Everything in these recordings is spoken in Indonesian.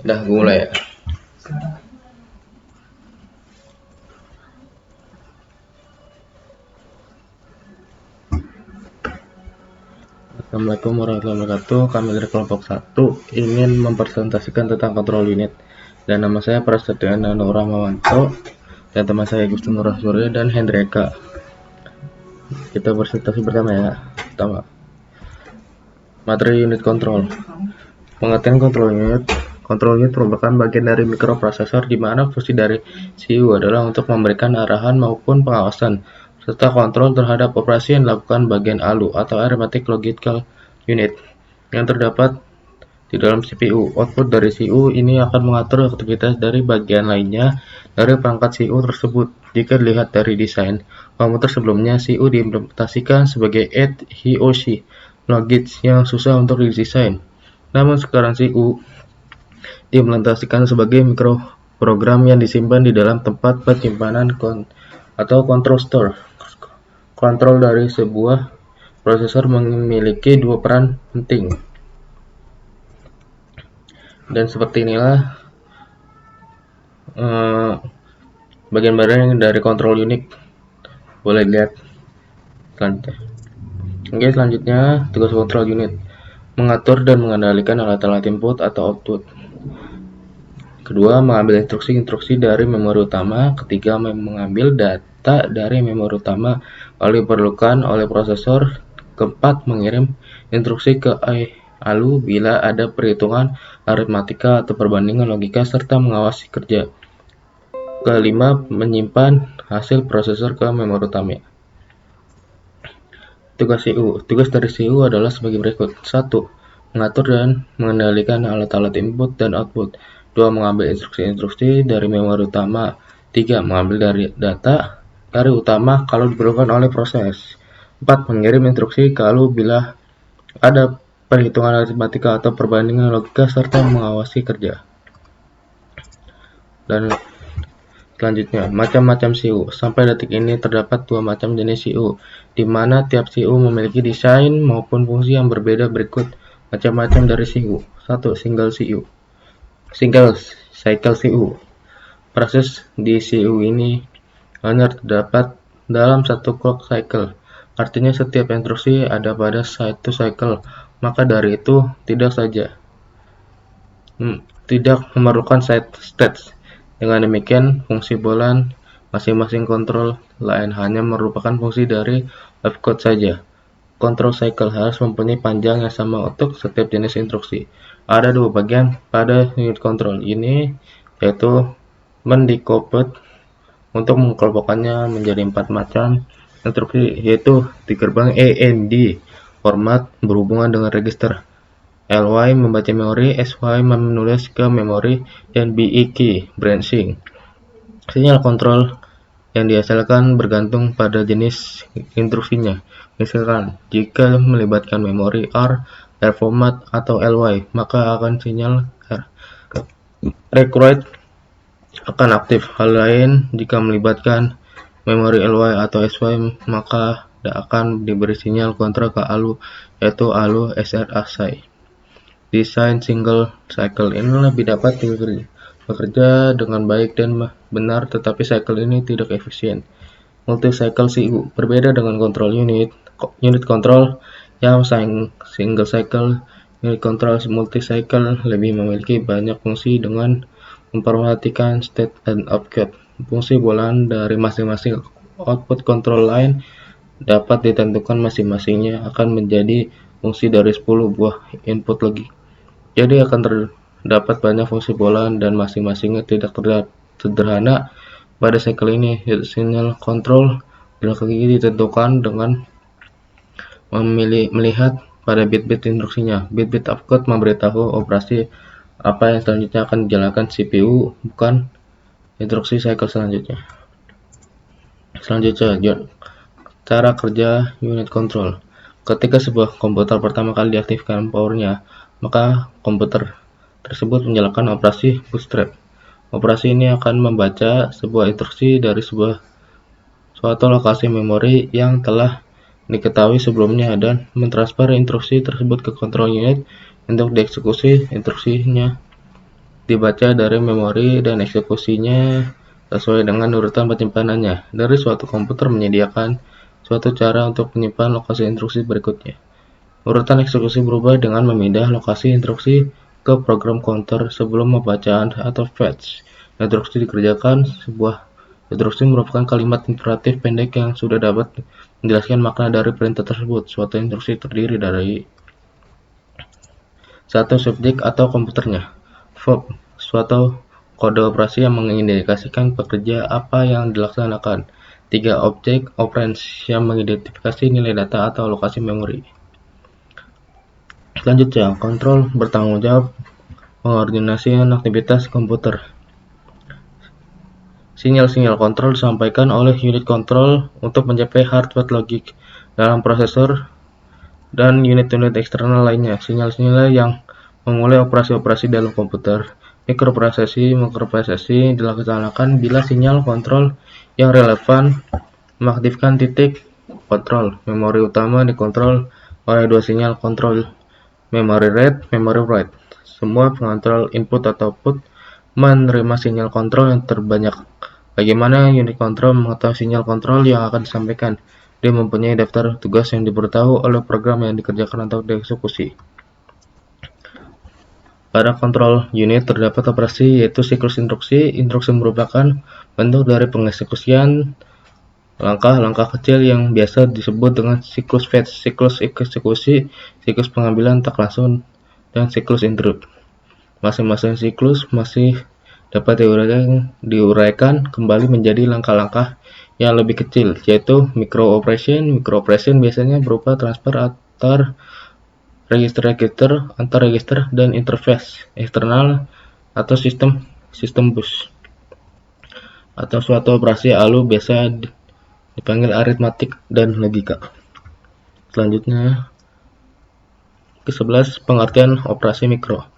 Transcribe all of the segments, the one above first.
Udah gue mulai ya. Assalamualaikum warahmatullahi wabarakatuh. Kami dari kelompok 1 ingin mempresentasikan tentang kontrol unit. Dan nama saya Prasetyo Nano Rahmawanto dan teman saya Gusti Nurah Surya dan Hendreka. Kita presentasi pertama ya. Pertama, materi unit kontrol. Pengertian kontrol unit. Kontrol unit merupakan bagian dari mikroprosesor di mana fungsi dari CPU adalah untuk memberikan arahan maupun pengawasan serta kontrol terhadap operasi yang dilakukan bagian ALU atau Arithmetic Logical Unit yang terdapat di dalam CPU. Output dari CPU ini akan mengatur aktivitas dari bagian lainnya dari perangkat CPU tersebut. Jika dilihat dari desain komputer sebelumnya, CPU diimplementasikan sebagai add Hiyoshi logic yang susah untuk didesain. Namun sekarang CPU diimplementasikan sebagai mikroprogram yang disimpan di dalam tempat penyimpanan atau control store. Kontrol dari sebuah prosesor memiliki dua peran penting. Dan seperti inilah bagian-bagian dari kontrol unit. Boleh lihat selanjutnya. Oke, selanjutnya tugas kontrol unit mengatur dan mengendalikan alat-alat input atau output. Kedua, mengambil instruksi-instruksi dari memori utama. Ketiga, mengambil data dari memori utama kalau diperlukan oleh prosesor. Keempat, mengirim instruksi ke ALU bila ada perhitungan aritmatika atau perbandingan logika serta mengawasi kerja. Kelima, menyimpan hasil prosesor ke memori utama. Tugas CPU. Tugas dari CPU adalah sebagai berikut. 1. Mengatur dan mengendalikan alat-alat input dan output. 2. Mengambil instruksi-instruksi dari memori utama. 3. Mengambil dari data dari utama kalau diperlukan oleh proses. 4. Mengirim instruksi kalau bila ada perhitungan aritmatika atau perbandingan logika serta mengawasi kerja. Dan selanjutnya, macam-macam CPU. Sampai detik ini terdapat dua macam jenis CPU, di mana tiap CPU memiliki desain maupun fungsi yang berbeda berikut macam-macam dari CPU. 1. Single cycle CPU. Proses di CPU ini hanya terdapat dalam satu clock cycle. Artinya setiap instruksi ada pada satu cycle. Maka dari itu tidak memerlukan states. Dengan demikian, fungsi bulan masing-masing kontrol lain hanya merupakan fungsi dari opcode saja. Control cycle harus mempunyai panjang yang sama untuk setiap jenis instruksi. Ada dua bagian pada unit kontrol ini, yaitu mendecode untuk mengelompokkannya menjadi 4 macam instruksi, yaitu di gerbang AND format berhubungan dengan register, LY membaca memori, SY menulis ke memori, dan BEK branching. Sinyal kontrol yang dihasilkan bergantung pada jenis instruksinya. Misalkan, jika melibatkan memori R format atau LY, maka akan sinyal required akan aktif. Hal lain, jika melibatkan memori LY atau SY, maka tidak akan diberi sinyal kontrol ke ALU, yaitu ALU SRASI. Desain single cycle ini lebih dapat bekerja dengan baik dan benar, tetapi cycle ini tidak efisien. Multi-cycle CPU berbeda dengan kontrol unit kontrol yang single cycle. Unit kontrol multi-cycle lebih memiliki banyak fungsi dengan memperhatikan state dan opcode. Fungsi bulan dari masing-masing output kontrol lain dapat ditentukan masing-masingnya akan menjadi fungsi dari 10 buah input logik. Jadi akan terdapat banyak fungsi bulan dan masing-masingnya tidak sederhana pada cycle ini. Sinyal kontrol lagi ditentukan dengan melihat pada bit-bit instruksinya. Bit-bit opcode memberitahu operasi apa yang selanjutnya akan dijalankan CPU, bukan instruksi cycle selanjutnya. Selanjutnya, cara kerja unit control. Ketika sebuah komputer pertama kali diaktifkan powernya, maka komputer tersebut menjalankan operasi bootstrap. Operasi ini akan membaca sebuah instruksi dari suatu lokasi memori yang telah diketahui sebelumnya dan mentransfer instruksi tersebut ke kontrol unit untuk dieksekusi. Instruksinya dibaca dari memori dan eksekusinya sesuai dengan urutan penyimpanannya. Dari suatu komputer menyediakan suatu cara untuk menyimpan lokasi instruksi berikutnya. Urutan eksekusi berubah dengan memindah lokasi instruksi ke program counter sebelum pembacaan atau fetch. Instruksi dikerjakan. Sebuah instruksi merupakan kalimat imperatif pendek yang sudah dapat menjelaskan makna dari perintah tersebut. Suatu instruksi terdiri dari satu subjek atau komputernya. Verb, suatu kode operasi yang mengindikasikan pekerja apa yang dilaksanakan. 3 objek operands yang mengidentifikasi nilai data atau lokasi memori. Selanjutnya, kontrol bertanggung jawab pengordinasian aktivitas komputer. Sinyal-sinyal kontrol disampaikan oleh unit kontrol untuk mencapai hardware logik dalam prosesor dan unit-unit eksternal lainnya. Sinyal-sinyal yang memulai operasi-operasi dalam komputer. Mikroprosesi dilaksanakan bila sinyal kontrol yang relevan mengaktifkan titik kontrol. Memori utama dikontrol oleh dua sinyal kontrol, memory read, memory write. Semua pengontrol input atau output menerima sinyal kontrol yang terbanyak. Bagaimana unit kontrol mengetahui sinyal kontrol yang akan disampaikan? Dia mempunyai daftar tugas yang diberitahu oleh program yang dikerjakan atau dieksekusi. Pada kontrol unit terdapat operasi yaitu siklus instruksi. Instruksi merupakan bentuk dari pengeksekusian langkah-langkah kecil yang biasa disebut dengan siklus fetch, siklus eksekusi, siklus pengambilan tak langsung, dan siklus interrupt. Masing-masing siklus masih dapat diuraikan kembali menjadi langkah-langkah yang lebih kecil, yaitu micro operation. Micro operation biasanya berupa transfer antar register-register, antar register, dan interface eksternal atau sistem bus. Atau suatu operasi ALU biasa dipanggil aritmatik dan logika. Selanjutnya, ke-11 pengertian operasi mikro.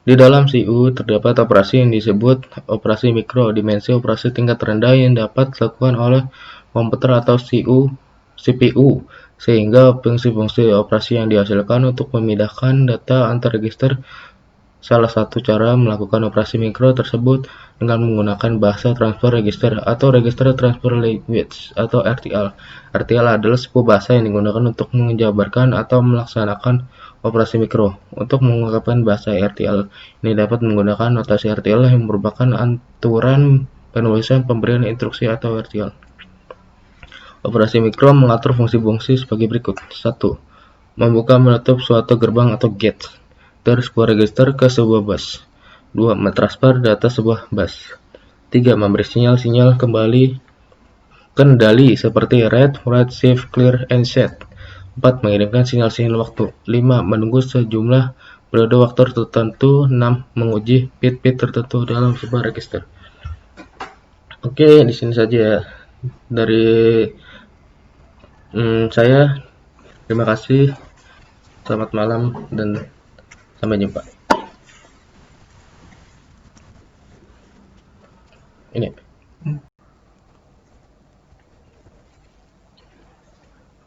Di dalam CU terdapat operasi yang disebut operasi mikro, dimensi operasi tingkat rendah yang dapat dilakukan oleh komputer atau CPU, sehingga fungsi-fungsi operasi yang dihasilkan untuk memindahkan data antar register. Salah satu cara melakukan operasi mikro tersebut dengan menggunakan bahasa transfer register atau register transfer language atau RTL. RTL adalah sebuah bahasa yang digunakan untuk menjabarkan atau melaksanakan operasi mikro. Untuk mengungkapkan bahasa RTL, ini dapat menggunakan notasi RTL yang merupakan aturan penulisan pemberian instruksi atau RTL. Operasi mikro mengatur fungsi-fungsi sebagai berikut. 1. Membuka menutup suatu gerbang atau gate dari sebuah register ke sebuah bus. 2. Mentransfer data sebuah bus. 3. Memberi sinyal-sinyal kendali seperti read, write, save, clear, and set. 4. Mengirimkan sinyal-sinyal waktu. 5. Menunggu sejumlah periode waktu tertentu. 6. Menguji bit-bit tertentu dalam sebuah register. Oke, di sini saja dari saya. Terima kasih. Selamat malam dan sampai jumpa. Ini.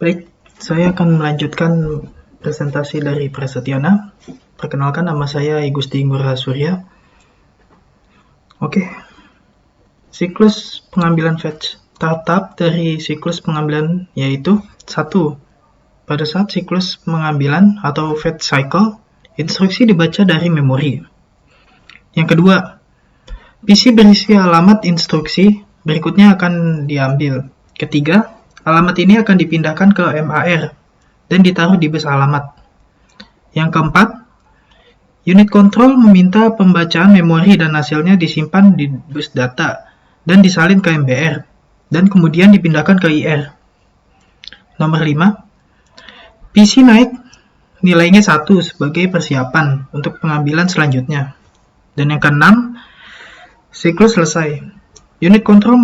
Baik, saya akan melanjutkan presentasi dari Prasetyana. Perkenalkan, nama saya Igusti Ngurah Surya. Oke. Siklus pengambilan fetch. Tahap-tahap dari siklus pengambilan yaitu 1. Pada saat siklus pengambilan atau fetch cycle, instruksi dibaca dari memori. Yang kedua, PC berisi alamat instruksi berikutnya akan diambil. Ketiga, alamat ini akan dipindahkan ke MAR dan ditaruh di bus alamat. Yang keempat, unit control meminta pembacaan memori dan hasilnya disimpan di bus data dan disalin ke MBR dan kemudian dipindahkan ke IR. Nomor 5, PC naik nilainya 1 sebagai persiapan untuk pengambilan selanjutnya. Dan yang keenam, siklus selesai. Unit control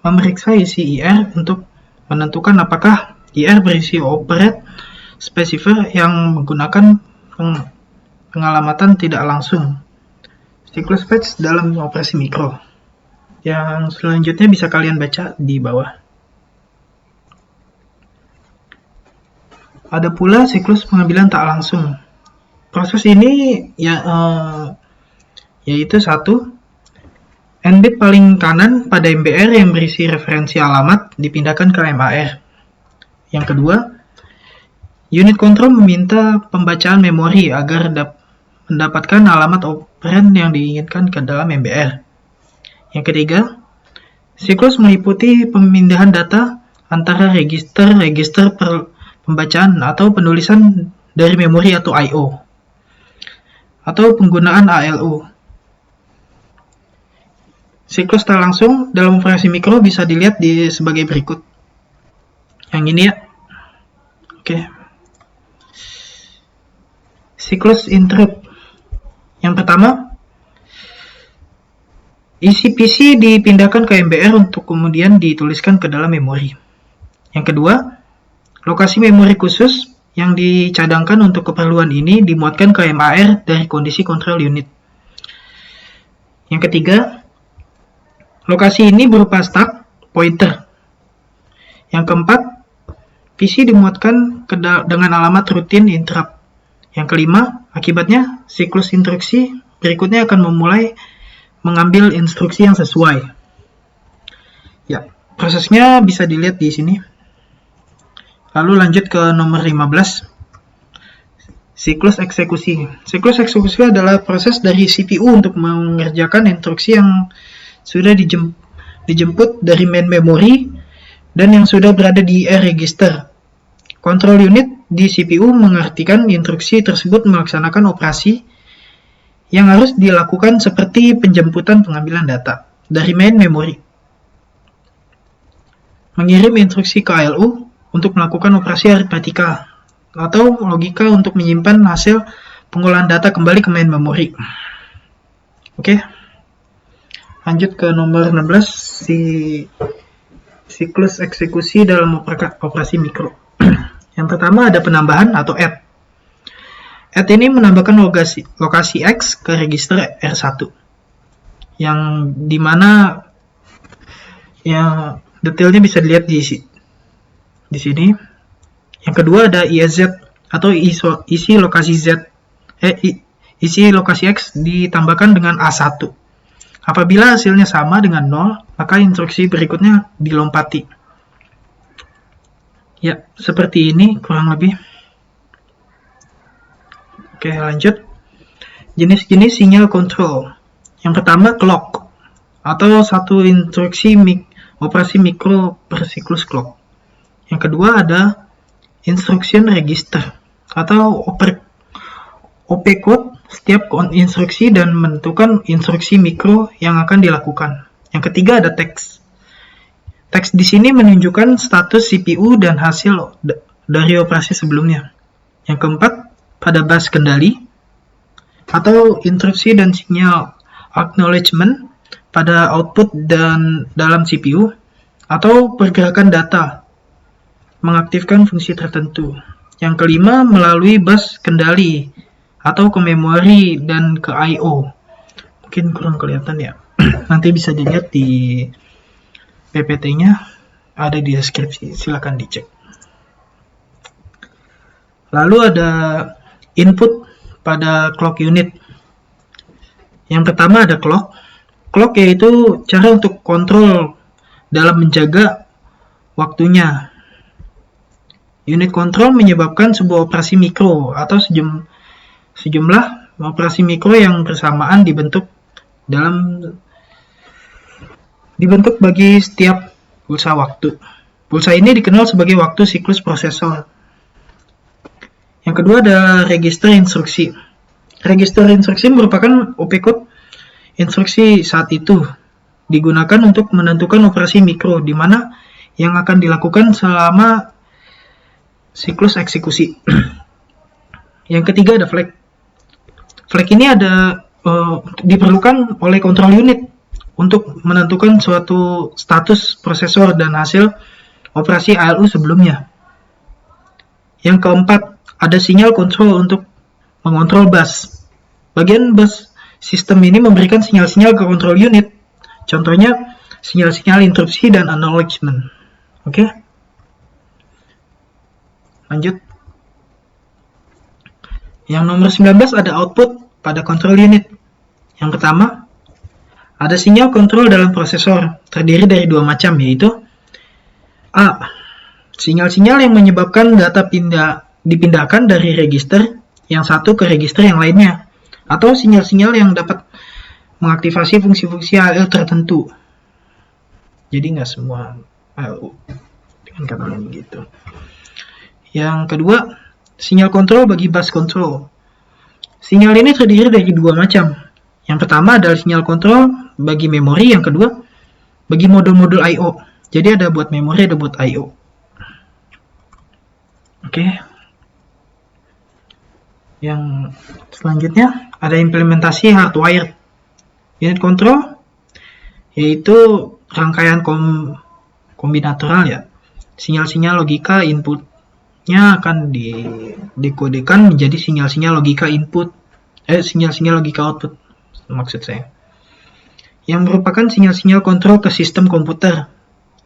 memeriksa isi IR untuk menentukan apakah IR berisi operate specifier yang menggunakan pengalamatan tidak langsung. Siklus fetch dalam operasi mikro. Yang selanjutnya bisa kalian baca di bawah. Ada pula siklus pengambilan tak langsung. Proses ini yaitu 1. N bit paling kanan pada MBR yang berisi referensi alamat dipindahkan ke MAR. Yang kedua, unit kontrol meminta pembacaan memori agar mendapatkan alamat operand yang diinginkan ke dalam MBR. Yang ketiga, siklus meliputi pemindahan data antara register pembacaan atau penulisan dari memori atau I/O, atau penggunaan ALU. Siklus tak langsung dalam operasi mikro bisa dilihat sebagai berikut. Yang ini ya. Oke. Siklus interrupt. Yang pertama, isi PC dipindahkan ke MBR untuk kemudian dituliskan ke dalam memori. Yang kedua, lokasi memori khusus yang dicadangkan untuk keperluan ini dimuatkan ke MAR dari kondisi control unit. Yang ketiga, lokasi ini berupa stack pointer. Yang keempat, PC dimuatkan dengan alamat rutin interrupt. Yang kelima, akibatnya siklus instruksi berikutnya akan memulai mengambil instruksi yang sesuai. Ya, prosesnya bisa dilihat di sini. Lalu lanjut ke nomor 15. Siklus eksekusi. Siklus eksekusi adalah proses dari CPU untuk mengerjakan instruksi yang sudah dijemput dari main memory dan yang sudah berada di R register. Control unit di CPU mengartikan instruksi tersebut melaksanakan operasi yang harus dilakukan seperti penjemputan pengambilan data dari main memory, mengirim instruksi ke ALU untuk melakukan operasi aritmatika, atau logika untuk menyimpan hasil pengolahan data kembali ke main memory. Oke. Lanjut ke nomor 16, siklus eksekusi dalam operasi mikro. Yang pertama ada penambahan atau add. Add ini menambahkan lokasi X ke register R1. Yang dimana yang detailnya bisa dilihat di sini. Yang kedua ada IZ atau isi lokasi Z. Isi lokasi X ditambahkan dengan A1. Apabila hasilnya sama dengan 0, maka instruksi berikutnya dilompati. Ya, seperti ini kurang lebih. Oke, lanjut. Jenis-jenis sinyal kontrol. Yang pertama, clock, atau satu instruksi operasi mikro per siklus clock. Yang kedua ada instruction register, atau opcode setiap instruksi dan menentukan instruksi mikro yang akan dilakukan. Yang ketiga ada teks. Teks di sini menunjukkan status CPU dan hasil dari operasi sebelumnya. Yang keempat pada bus kendali atau instruksi dan sinyal acknowledgement pada output dan dalam CPU atau pergerakan data mengaktifkan fungsi tertentu. Yang kelima melalui bus kendali atau ke memori dan ke I/O. Mungkin kurang kelihatan ya. Nanti bisa dilihat di PPT-nya, ada di deskripsi, silakan dicek. Lalu ada input pada clock unit. Yang pertama ada clock. Clock yaitu cara untuk kontrol dalam menjaga waktunya. Unit kontrol menyebabkan sebuah operasi mikro atau sejumlah operasi mikro yang bersamaan dibentuk bagi setiap pulsa waktu. Pulsa ini dikenal sebagai waktu siklus prosesor. Yang kedua ada register instruksi. Register instruksi merupakan opcode instruksi saat itu digunakan untuk menentukan operasi mikro di mana yang akan dilakukan selama siklus eksekusi. Yang ketiga ada flag. Flag ini diperlukan oleh control unit untuk menentukan suatu status prosesor dan hasil operasi ALU sebelumnya. Yang keempat, ada sinyal kontrol untuk mengontrol bus. Bagian bus sistem ini memberikan sinyal-sinyal ke control unit. Contohnya, sinyal-sinyal interupsi dan acknowledgement. Oke? Lanjut. Yang nomor 19 ada output pada control unit. Yang pertama, ada sinyal kontrol dalam prosesor, terdiri dari dua macam, yaitu A. Sinyal-sinyal yang menyebabkan data dipindahkan dari register yang satu ke register yang lainnya, atau sinyal-sinyal yang dapat mengaktifasi fungsi-fungsi ALU tertentu. Jadi nggak semua ALU, dengan kata lain begitu. Yang kedua, sinyal kontrol bagi bus control. Sinyal ini terdiri dari dua macam. Yang pertama adalah sinyal kontrol bagi memori, yang kedua bagi modul-modul I/O. Jadi ada buat memori, ada buat I/O. Oke. Yang selanjutnya ada implementasi hardwired unit control, yaitu rangkaian kombinatoral ya. Sinyal-sinyal logika inputnya akan dikodekan menjadi sinyal-sinyal logika input, sinyal-sinyal logika output maksud saya. Yang merupakan sinyal-sinyal kontrol ke sistem komputer.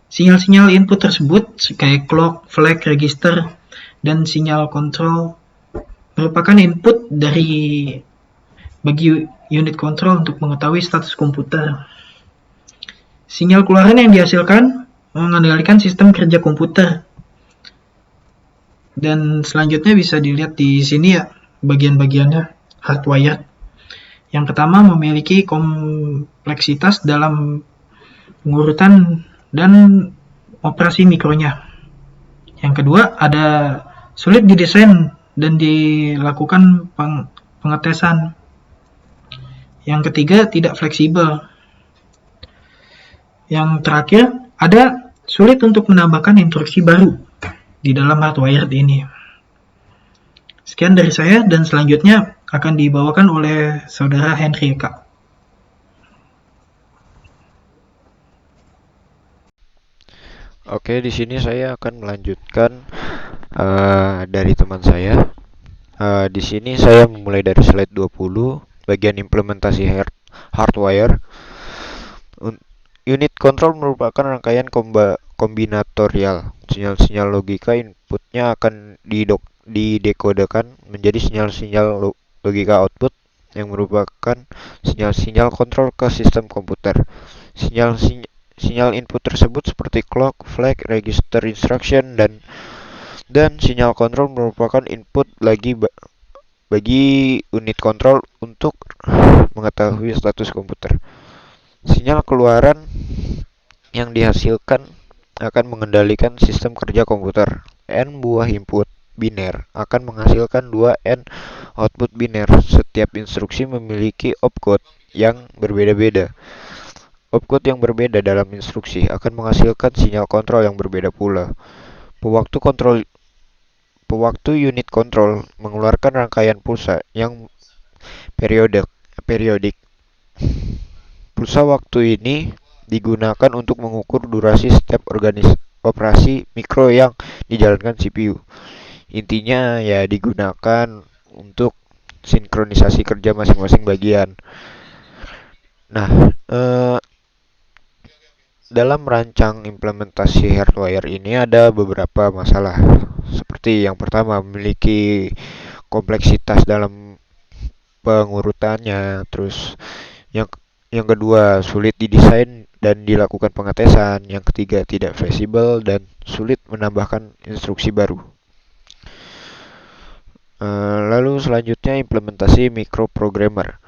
Sinyal-sinyal input tersebut kayak clock, flag, register, dan sinyal kontrol merupakan input bagi unit control untuk mengetahui status komputer. Sinyal keluaran yang dihasilkan mengendalikan sistem kerja komputer. Dan selanjutnya bisa dilihat di sini ya, bagian-bagiannya hardwired. Yang pertama memiliki kompleksitas dalam pengurutan dan operasi mikronya. Yang kedua ada sulit didesain dan dilakukan pengetesan. Yang ketiga tidak fleksibel. Yang terakhir ada sulit untuk menambahkan instruksi baru di dalam hardwired ini. Sekian dari saya dan selanjutnya akan dibawakan oleh saudara Henry Eka. Oke, di sini saya akan melanjutkan dari teman saya. Di sini saya memulai dari slide 20, bagian implementasi hardware. Unit control merupakan rangkaian kombinatorial. Sinyal-sinyal logika inputnya akan didekodekan menjadi sinyal-sinyal logika output yang merupakan sinyal-sinyal kontrol ke sistem komputer. Sinyal input tersebut seperti clock, flag, register instruction, dan sinyal kontrol merupakan input bagi unit kontrol untuk mengetahui status komputer. Sinyal keluaran yang dihasilkan akan mengendalikan sistem kerja komputer. N buah input biner akan menghasilkan 2 N output biner. Setiap instruksi memiliki opcode yang berbeda-beda. Opcode yang berbeda dalam instruksi akan menghasilkan sinyal kontrol yang berbeda pula. Pewaktu unit kontrol mengeluarkan rangkaian pulsa yang periodik. Pulsa waktu ini digunakan untuk mengukur durasi setiap operasi mikro yang dijalankan CPU. Intinya ya digunakan untuk sinkronisasi kerja masing-masing bagian. Nah, dalam merancang implementasi hardware ini ada beberapa masalah. Seperti yang pertama, memiliki kompleksitas dalam pengurutannya. Terus yang kedua, sulit didesain dan dilakukan pengetesan. Yang ketiga, tidak fleksibel dan sulit menambahkan instruksi baru. Lalu selanjutnya implementasi microprogrammer.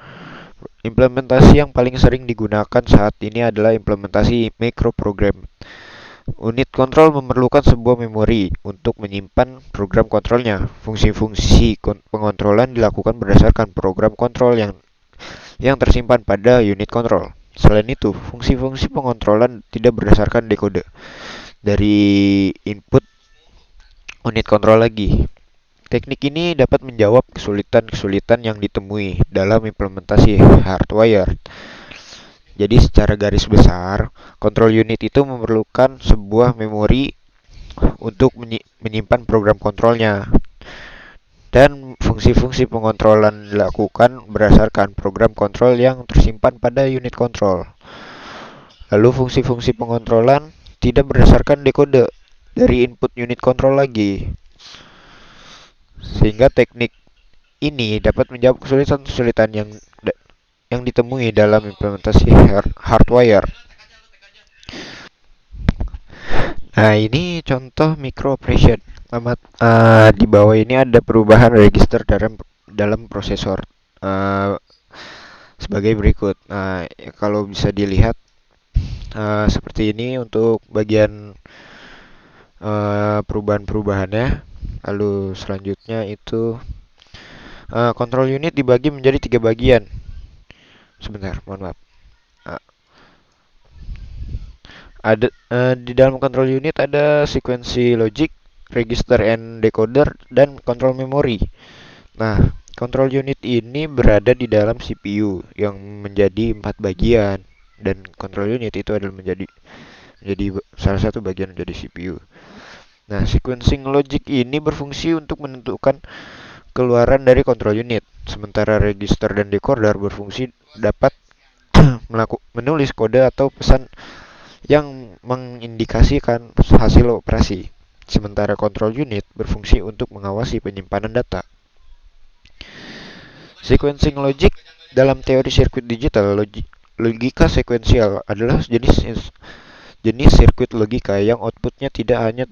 Implementasi yang paling sering digunakan saat ini adalah implementasi microprogram. Unit kontrol memerlukan sebuah memori untuk menyimpan program kontrolnya. Fungsi-fungsi pengontrolan dilakukan berdasarkan program kontrol yang tersimpan pada unit kontrol. Selain itu, fungsi-fungsi pengontrolan tidak berdasarkan dekode dari input unit kontrol lagi. Teknik ini dapat menjawab kesulitan-kesulitan yang ditemui dalam implementasi hardware. Jadi secara garis besar, kontrol unit itu memerlukan sebuah memori untuk menyimpan program kontrolnya. Dan fungsi-fungsi pengontrolan dilakukan berdasarkan program kontrol yang tersimpan pada unit kontrol. Lalu fungsi-fungsi pengontrolan tidak berdasarkan dekode dari input unit kontrol lagi. Sehingga teknik ini dapat menjawab kesulitan-kesulitan yang ditemui dalam implementasi hardware. Nah, ini contoh micro operation. Di bawah ini ada perubahan register dalam prosesor sebagai berikut. Nah, kalau bisa dilihat seperti ini untuk bagian perubahan-perubahannya. Lalu selanjutnya itu control unit dibagi menjadi 3 bagian. Sebentar, mohon maaf. Di dalam control unit ada sequency logic, register and decoder, dan control memory. Nah, control unit ini berada di dalam CPU yang menjadi 4 bagian, dan control unit itu adalah menjadi salah satu bagian menjadi CPU. Nah, sequencing logic ini berfungsi untuk menentukan keluaran dari control unit, sementara register dan decoder berfungsi dapat menulis kode atau pesan yang mengindikasikan hasil operasi, sementara control unit berfungsi untuk mengawasi penyimpanan data. Sequencing logic dalam teori sirkuit digital, logika sekuensial adalah jenis sirkuit logika yang outputnya tidak hanya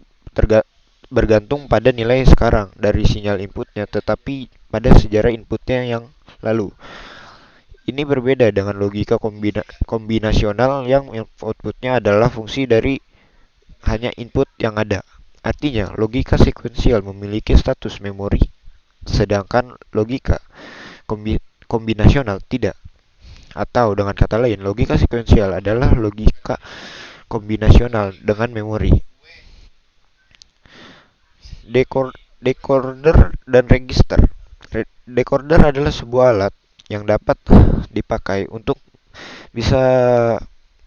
bergantung pada nilai sekarang dari sinyal inputnya, tetapi pada sejarah inputnya yang lalu. Ini berbeda dengan logika kombinasional yang outputnya adalah fungsi dari hanya input yang ada. Artinya, logika sekuensial memiliki status memori, sedangkan logika kombinasional tidak. Atau dengan kata lain, logika sekuensial adalah logika kombinasional dengan memori. Decoder dan register. Decoder adalah sebuah alat yang dapat dipakai untuk bisa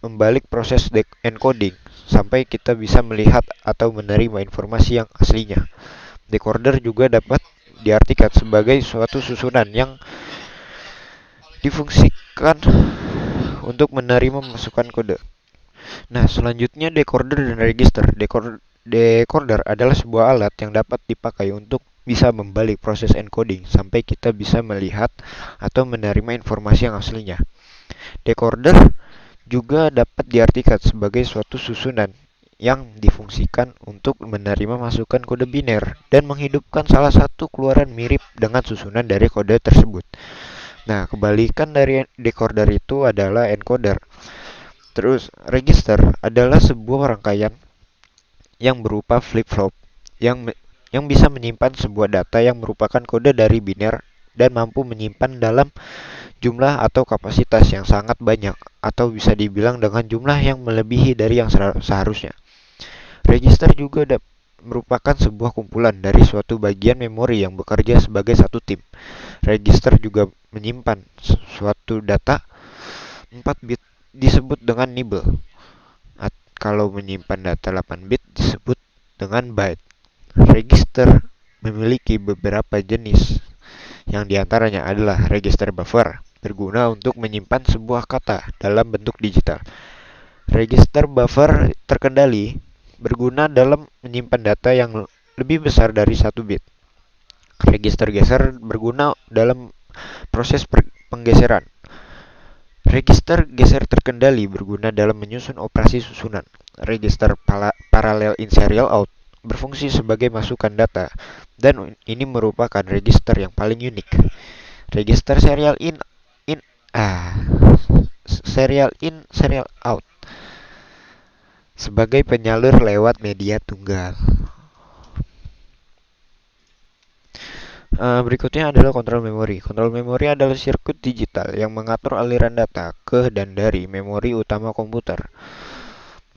membalik proses encoding sampai kita bisa melihat atau menerima informasi yang aslinya. Decoder juga dapat diartikan sebagai suatu susunan yang difungsikan untuk menerima masukan kode. Nah, selanjutnya decoder dan register. Decoder adalah sebuah alat yang dapat dipakai untuk bisa membalik proses encoding sampai kita bisa melihat atau menerima informasi yang aslinya. Decoder juga dapat diartikan sebagai suatu susunan yang difungsikan untuk menerima masukan kode biner dan menghidupkan salah satu keluaran mirip dengan susunan dari kode tersebut. Nah, kebalikan dari decoder itu adalah encoder. Terus, register adalah sebuah rangkaian yang berupa flip-flop yang bisa menyimpan sebuah data yang merupakan kode dari biner dan mampu menyimpan dalam jumlah atau kapasitas yang sangat banyak, atau bisa dibilang dengan jumlah yang melebihi dari yang seharusnya. Register juga merupakan sebuah kumpulan dari suatu bagian memori yang bekerja sebagai satu tim. Register juga menyimpan suatu data 4 bit disebut dengan nibble. Kalau menyimpan data 8 bit disebut dengan byte. Register memiliki beberapa jenis, yang diantaranya adalah register buffer, berguna untuk menyimpan sebuah kata dalam bentuk digital. Register buffer terkendali, berguna dalam menyimpan data yang lebih besar dari 1 bit. Register geser berguna dalam proses penggeseran. Register geser terkendali berguna dalam menyusun operasi susunan. Register parallel in serial out berfungsi sebagai masukan data, dan ini merupakan register yang paling unik. Register serial serial out sebagai penyalur lewat media tunggal. Berikutnya adalah kontrol memori. Kontrol memori adalah sirkuit digital yang mengatur aliran data ke dan dari memori utama komputer.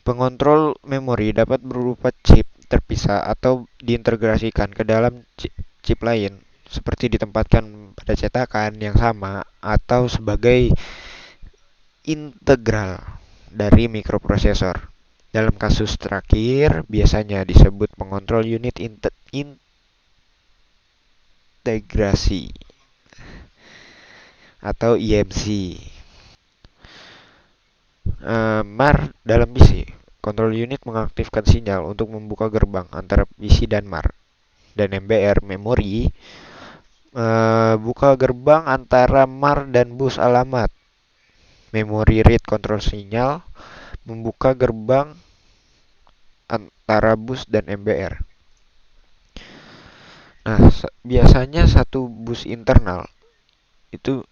Pengontrol memori dapat berupa chip terpisah atau diintegrasikan ke dalam chip lain, seperti ditempatkan pada cetakan yang sama atau sebagai integral dari mikroprosesor. Dalam kasus terakhir, biasanya disebut pengontrol unit integrasi atau IMC. MAR dalam PC. Control unit mengaktifkan sinyal untuk membuka gerbang antara PC dan MAR. Dan MBR memori buka gerbang antara MAR dan bus alamat. memory read control sinyal, membuka gerbang antara bus dan MBR. Nah, biasanya satu bus internal itu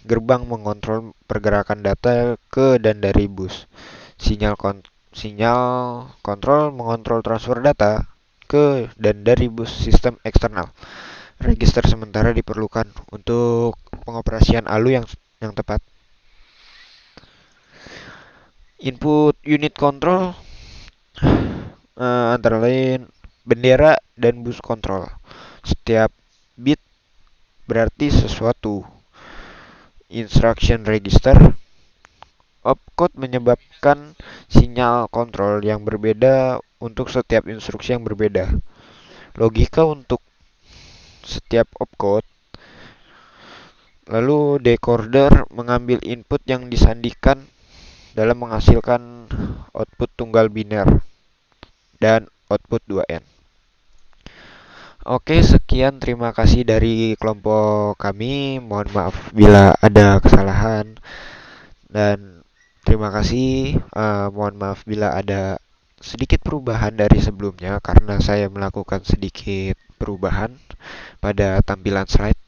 gerbang mengontrol pergerakan data ke dan dari bus. Sinyal kontrol mengontrol transfer data ke dan dari bus sistem eksternal. Register sementara diperlukan untuk pengoperasian ALU yang tepat. Input unit control antara lain bendera dan bus kontrol. Setiap bit berarti sesuatu. Instruction register opcode menyebabkan sinyal kontrol yang berbeda untuk setiap instruksi yang berbeda. Logika untuk setiap opcode. Lalu decoder mengambil input yang disandikan dalam menghasilkan output tunggal biner dan output 2N. Oke, sekian, terima kasih dari kelompok kami. Mohon maaf bila ada kesalahan dan terima kasih. Mohon maaf bila ada sedikit perubahan dari sebelumnya karena saya melakukan sedikit perubahan pada tampilan slide.